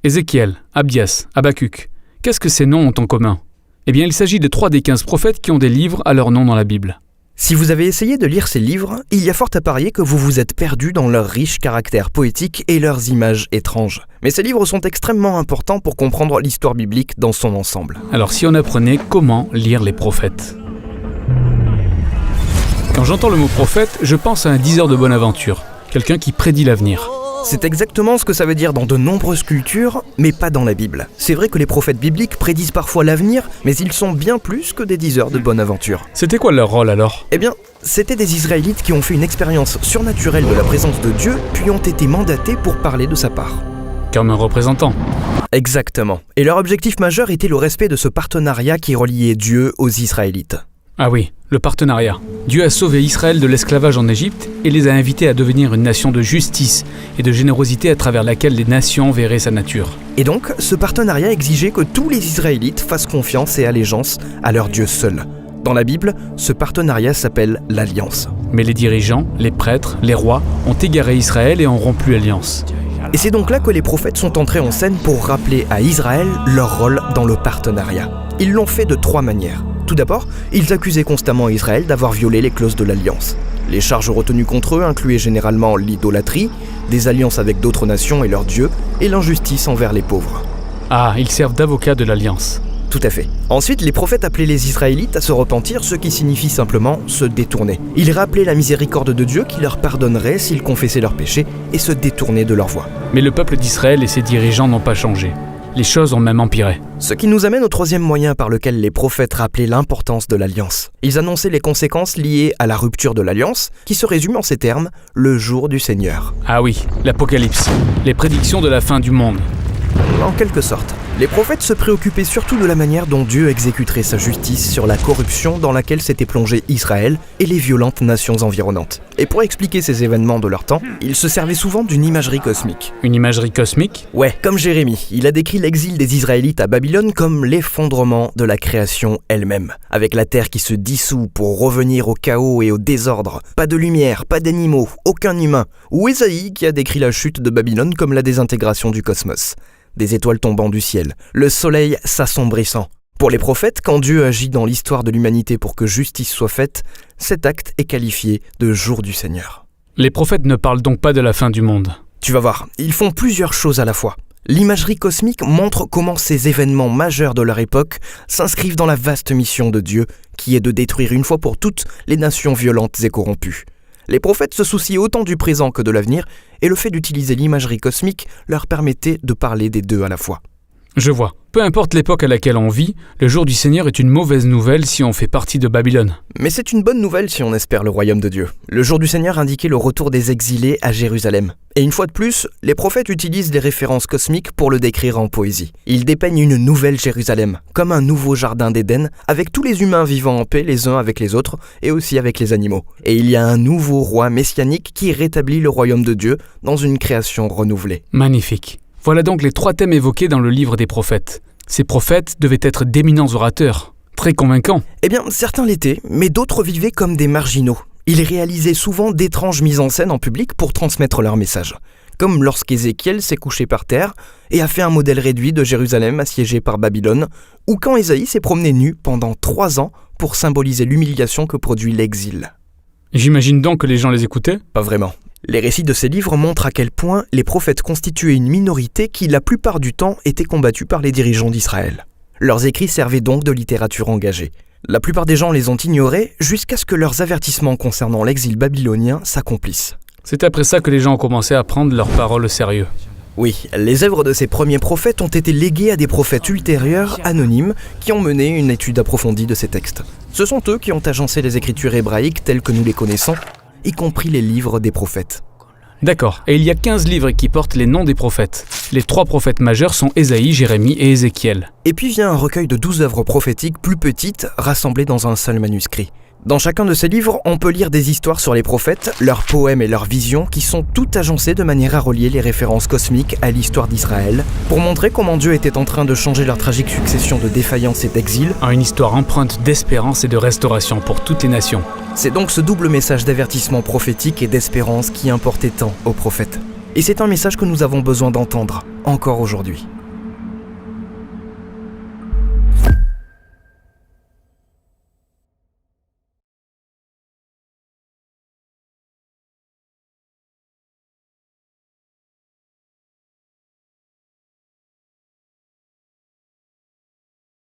Ézéchiel, Abias, Habacuc. Qu'est-ce que ces noms ont en commun ? Eh bien, il s'agit de 3 des 15 prophètes qui ont des livres à leur nom dans la Bible. Si vous avez essayé de lire ces livres, il y a fort à parier que vous vous êtes perdu dans leur riche caractère poétique et leurs images étranges. Mais ces livres sont extrêmement importants pour comprendre l'histoire biblique dans son ensemble. Alors si on apprenait comment lire les prophètes ? Quand j'entends le mot prophète, je pense à un diseur de bonne aventure, quelqu'un qui prédit l'avenir. C'est exactement ce que ça veut dire dans de nombreuses cultures, mais pas dans la Bible. C'est vrai que les prophètes bibliques prédisent parfois l'avenir, mais ils sont bien plus que des diseurs de bonne aventure. C'était quoi leur rôle alors ? Eh bien, c'était des Israélites qui ont fait une expérience surnaturelle de la présence de Dieu, puis ont été mandatés pour parler de sa part. Comme un représentant. Exactement. Et leur objectif majeur était le respect de ce partenariat qui reliait Dieu aux Israélites. Ah oui, le partenariat. Dieu a sauvé Israël de l'esclavage en Égypte et les a invités à devenir une nation de justice et de générosité à travers laquelle les nations verraient sa nature. Et donc, ce partenariat exigeait que tous les Israélites fassent confiance et allégeance à leur Dieu seul. Dans la Bible, ce partenariat s'appelle l'Alliance. Mais les dirigeants, les prêtres, les rois ont égaré Israël et ont rompu l'Alliance. Et c'est donc là que les prophètes sont entrés en scène pour rappeler à Israël leur rôle dans le partenariat. Ils l'ont fait de 3 manières. Tout d'abord, ils accusaient constamment Israël d'avoir violé les clauses de l'Alliance. Les charges retenues contre eux incluaient généralement l'idolâtrie, des alliances avec d'autres nations et leurs dieux, et l'injustice envers les pauvres. Ah, ils servent d'avocats de l'Alliance. Tout à fait. Ensuite, les prophètes appelaient les Israélites à se repentir, ce qui signifie simplement se détourner. Ils rappelaient la miséricorde de Dieu qui leur pardonnerait s'ils confessaient leurs péchés et se détournaient de leur voie. Mais le peuple d'Israël et ses dirigeants n'ont pas changé. Les choses ont même empiré. Ce qui nous amène au 3e moyen par lequel les prophètes rappelaient l'importance de l'Alliance. Ils annonçaient les conséquences liées à la rupture de l'Alliance, qui se résume en ces termes, le jour du Seigneur. Ah oui, l'Apocalypse, les prédictions de la fin du monde. En quelque sorte. Les prophètes se préoccupaient surtout de la manière dont Dieu exécuterait sa justice sur la corruption dans laquelle s'était plongé Israël et les violentes nations environnantes. Et pour expliquer ces événements de leur temps, ils se servaient souvent d'une imagerie cosmique. Une imagerie cosmique ? Ouais, comme Jérémie, il a décrit l'exil des Israélites à Babylone comme l'effondrement de la création elle-même, avec la terre qui se dissout pour revenir au chaos et au désordre. Pas de lumière, pas d'animaux, aucun humain. Ou Ésaïe qui a décrit la chute de Babylone comme la désintégration du cosmos. Des étoiles tombant du ciel, le soleil s'assombrissant. Pour les prophètes, quand Dieu agit dans l'histoire de l'humanité pour que justice soit faite, cet acte est qualifié de jour du Seigneur. Les prophètes ne parlent donc pas de la fin du monde. Tu vas voir, ils font plusieurs choses à la fois. L'imagerie cosmique montre comment ces événements majeurs de leur époque s'inscrivent dans la vaste mission de Dieu, qui est de détruire une fois pour toutes les nations violentes et corrompues. Les prophètes se soucient autant du présent que de l'avenir, et le fait d'utiliser l'imagerie cosmique leur permettait de parler des deux à la fois. Je vois. Peu importe l'époque à laquelle on vit, le jour du Seigneur est une mauvaise nouvelle si on fait partie de Babylone. Mais c'est une bonne nouvelle si on espère le royaume de Dieu. Le jour du Seigneur indiquait le retour des exilés à Jérusalem. Et une fois de plus, les prophètes utilisent des références cosmiques pour le décrire en poésie. Ils dépeignent une nouvelle Jérusalem, comme un nouveau jardin d'Éden, avec tous les humains vivant en paix les uns avec les autres, et aussi avec les animaux. Et il y a un nouveau roi messianique qui rétablit le royaume de Dieu dans une création renouvelée. Magnifique. Voilà donc les 3 thèmes évoqués dans le livre des prophètes. Ces prophètes devaient être d'éminents orateurs, très convaincants. Eh bien, certains l'étaient, mais d'autres vivaient comme des marginaux. Ils réalisaient souvent d'étranges mises en scène en public pour transmettre leur message. Comme lorsqu'Ézéchiel s'est couché par terre et a fait un modèle réduit de Jérusalem assiégée par Babylone, ou quand Ésaïe s'est promené nu pendant 3 ans pour symboliser l'humiliation que produit l'exil. J'imagine donc que les gens les écoutaient ? Pas vraiment. Les récits de ces livres montrent à quel point les prophètes constituaient une minorité qui, la plupart du temps, était combattue par les dirigeants d'Israël. Leurs écrits servaient donc de littérature engagée. La plupart des gens les ont ignorés jusqu'à ce que leurs avertissements concernant l'exil babylonien s'accomplissent. C'est après ça que les gens ont commencé à prendre leurs paroles au sérieux. Oui, les œuvres de ces premiers prophètes ont été léguées à des prophètes ultérieurs, anonymes, qui ont mené une étude approfondie de ces textes. Ce sont eux qui ont agencé les écritures hébraïques telles que nous les connaissons, y compris les livres des prophètes. D'accord, et il y a 15 livres qui portent les noms des prophètes. Les 3 prophètes majeurs sont Ésaïe, Jérémie et Ézéchiel. Et puis vient un recueil de 12 œuvres prophétiques plus petites, rassemblées dans un seul manuscrit. Dans chacun de ces livres, on peut lire des histoires sur les prophètes, leurs poèmes et leurs visions qui sont toutes agencées de manière à relier les références cosmiques à l'histoire d'Israël, pour montrer comment Dieu était en train de changer leur tragique succession de défaillance et d'exil en une histoire empreinte d'espérance et de restauration pour toutes les nations. C'est donc ce double message d'avertissement prophétique et d'espérance qui importait tant aux prophètes. Et c'est un message que nous avons besoin d'entendre, encore aujourd'hui.